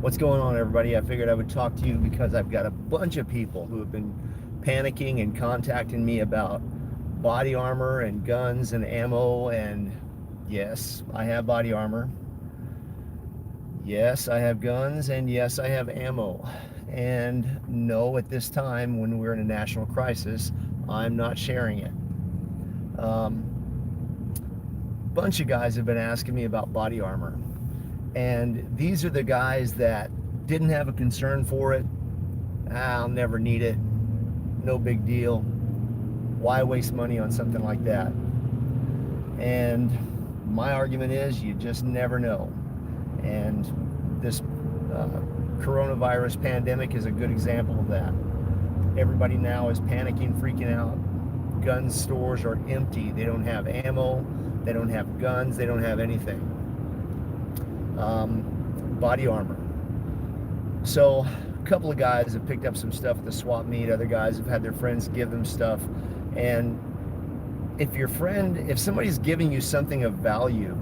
What's going on, everybody? I figured I would talk to you because I've got a bunch of people who have been panicking and contacting me about body armor and guns and ammo. And yes, I have body armor. Yes, I have guns. And yes, I have ammo. And no, at this time, when we're in a national crisis, I'm not sharing it. Bunch of guys have been asking me about body armor. And these are the guys that didn't have a concern for it. I'll never need it. No big deal. Why waste money on something like that? And my argument is you just never know. And this coronavirus pandemic is a good example of that. Everybody now is panicking, freaking out. Gun stores are empty. They don't have ammo. They don't have guns. They don't have anything. Body armor. So a couple of guys have picked up some stuff at the swap meet. Other guys have had their friends give them stuff. And if somebody's giving you something of value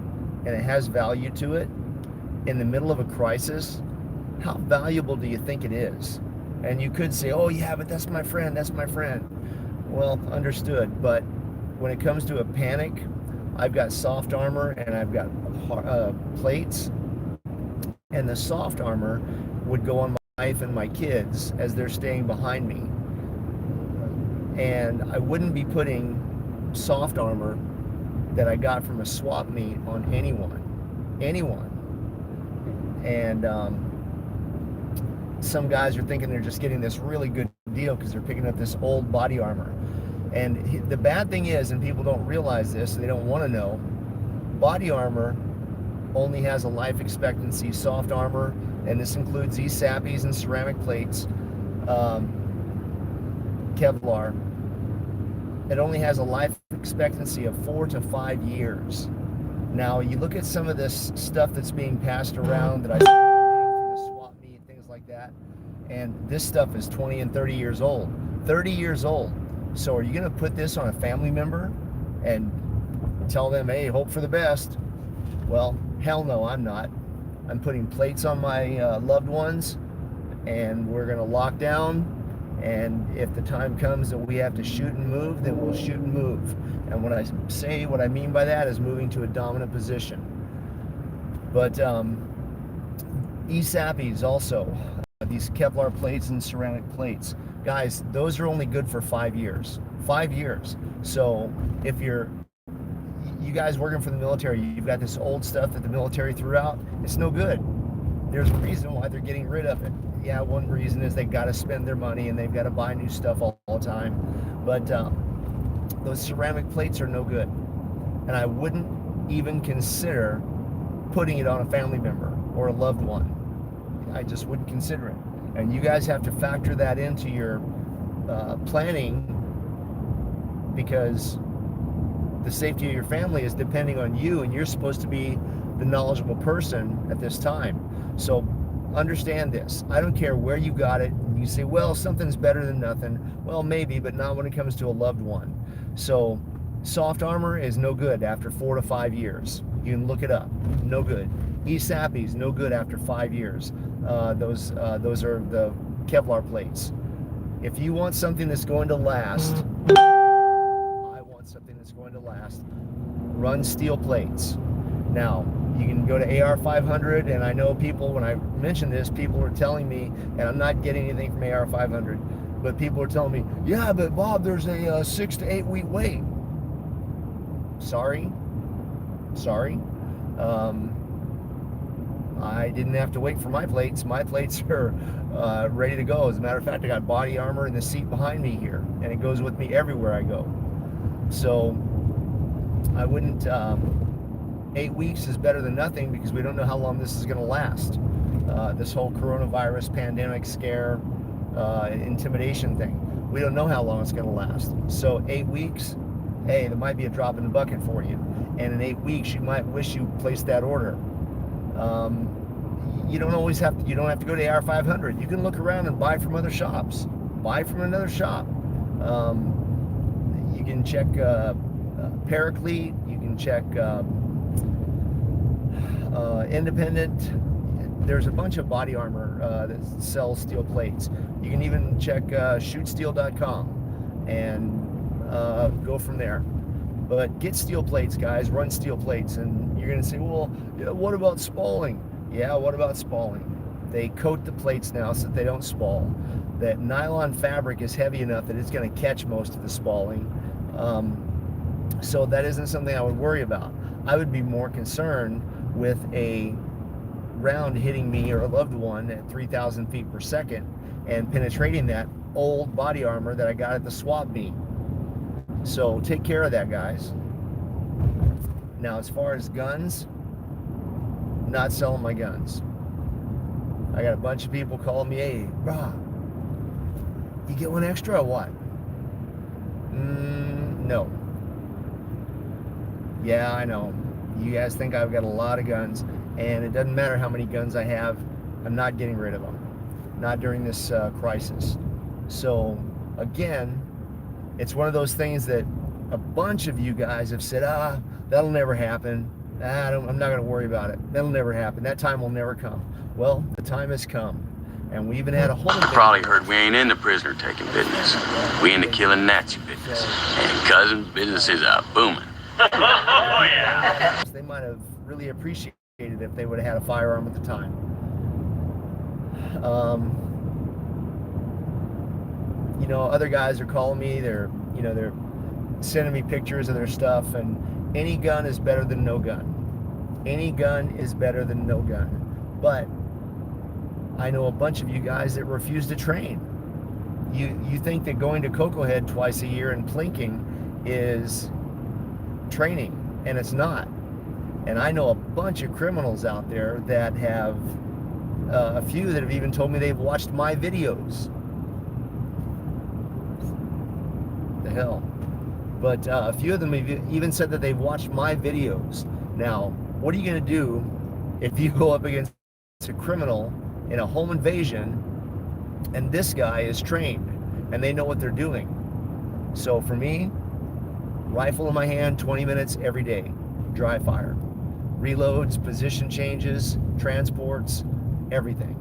and it has value to it in the middle of a crisis, how valuable do you think it is? And you could say, oh yeah, but that's my friend, that's my friend. Well, understood. But when it comes to a panic, I've got soft armor and I've got plates. And the soft armor would go on my wife and my kids as they're staying behind me. And I wouldn't be putting soft armor that I got from a swap meet on anyone. And some guys are thinking they're just getting this really good deal because they're picking up this old body armor. And the bad thing is, and people don't realize this, they don't want to know, body armor only has a life expectancy, soft armor, and this includes ESAPIs and ceramic plates, Kevlar. It only has a life expectancy of 4 to 5 years. Now, you look at some of this stuff that's being passed around that I see through the swap meet, things like that, and this stuff is 20 and 30 years old. 30 years old. So are you going to put this on a family member and tell them, hey, hope for the best? Well, hell no, I'm not. I'm putting plates on my loved ones, and we're going to lock down. And if the time comes that we have to shoot and move, then we'll shoot and move. And when I say what I mean by that is moving to a dominant position. But ESAPIs also, these Kevlar plates and ceramic plates. Guys, those are only good for 5 years. 5 years. So if you guys working for the military, you've got this old stuff that the military threw out, it's no good. There's a reason why they're getting rid of it. Yeah, one reason is they got to spend their money and they've got to buy new stuff all the time. But those ceramic plates are no good. And I wouldn't even consider putting it on a family member or a loved one. I just wouldn't consider it. And you guys have to factor that into your planning, because the safety of your family is depending on you, and you're supposed to be the knowledgeable person at this time. So understand this. I don't care where you got it. You say, well, something's better than nothing. Well, maybe, but not when it comes to a loved one. So soft armor is no good after 4 to 5 years. You can look it up. No good. ESAPIs, no good after 5 years. Those are the Kevlar plates. If you want something that's going to last, I want something that's going to last, run steel plates. Now, you can go to AR-500, and I know people, when I mention this, people are telling me, and I'm not getting anything from AR-500, but people are telling me, yeah, but Bob, there's a 6 to 8 week wait. Sorry. I didn't have to wait for my plates. My plates are ready to go. As a matter of fact, I got body armor in the seat behind me here, and it goes with me everywhere I go. So I wouldn't, 8 weeks is better than nothing, because we don't know how long this is going to last. This whole coronavirus pandemic scare, intimidation thing. We don't know how long it's going to last. So 8 weeks, hey, there might be a drop in the bucket for you. And in 8 weeks, you might wish you placed that order. You don't have to go to AR-500. You can look around and buy from other shops. Buy from another shop. You can check Paraclete. You can check Independent. there's a bunch of body armor that sells steel plates. You can even check shootsteel.com and go from there. But get steel plates, guys. Run steel plates. And you're going to say, well, yeah, what about spalling? Yeah, what about spalling? They coat the plates now so that they don't spall. That nylon fabric is heavy enough that it's going to catch most of the spalling. So that isn't something I would worry about. I would be more concerned with a round hitting me or a loved one at 3,000 feet per second and penetrating that old body armor that I got at the swap meet. So take care of that, guys. Now, as far as guns, not selling my guns. I got a bunch of people calling me, hey, brah, you get one extra or what? No. Yeah, I know. You guys think I've got a lot of guns, and it doesn't matter how many guns I have. I'm not getting rid of them. Not during this crisis. So, again, it's one of those things that a bunch of you guys have said, that'll never happen. I'm not going to worry about it. That'll never happen. That time will never come. Well, the time has come. And we even had a whole... You probably heard we ain't into prisoner taking business. We into killing Nazi business. And cousin, business is booming. Oh, yeah. They might have really appreciated it if they would have had a firearm at the time. You know, other guys are calling me. They're sending me pictures of their stuff, and any gun is better than no gun. Any gun is better than no gun. But I know a bunch of you guys that refuse to train. You think that going to Cocoa Head twice a year and plinking is training, and it's not. And I know a bunch of criminals out there that have a few that have even told me they've watched my videos. The hell. But a few of them have even said that they've watched my videos. Now, what are you going to do if you go up against a criminal in a home invasion and this guy is trained and they know what they're doing? So for me, rifle in my hand, 20 minutes every day, dry fire. Reloads, position changes, transports, everything.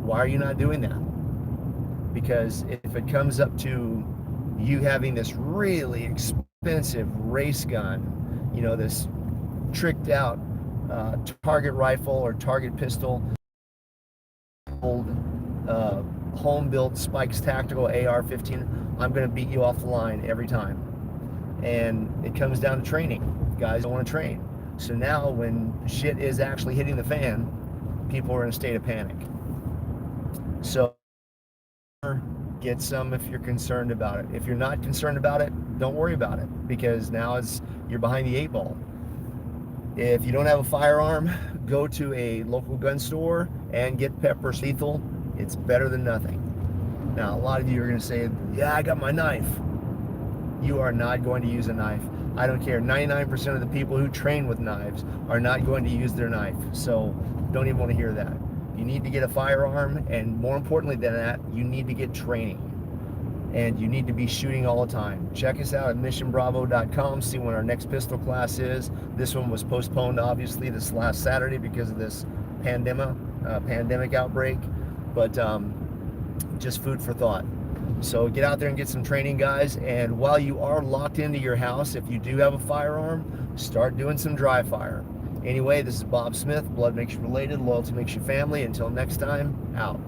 Why are you not doing that? Because if it comes up to you having this really expensive race gun, you know, this tricked out target rifle or target pistol, old home-built Spikes Tactical AR-15, I'm going to beat you off the line every time. And it comes down to training. Guys don't want to train. So now when shit is actually hitting the fan, people are in a state of panic. So get some if you're concerned about it. If you're not concerned about it, don't worry about it, because now you're behind the 8 ball. If you don't have a firearm, go to a local gun store and get pepper lethal. It's better than nothing. Now, a lot of you are going to say, yeah, I got my knife. You are not going to use a knife. I don't care. 99% of the people who train with knives are not going to use their knife. So don't even want to hear that. You need to get a firearm, and more importantly than that, you need to get training. And you need to be shooting all the time. Check us out at missionbravo.com. See when our next pistol class is. This one was postponed, obviously, this last Saturday because of this pandemic outbreak. But just food for thought. So get out there and get some training, guys. And while you are locked into your house, if you do have a firearm, start doing some dry fire. Anyway, this is Bob Smith. Blood makes you related. Loyalty makes you family. Until next time, out.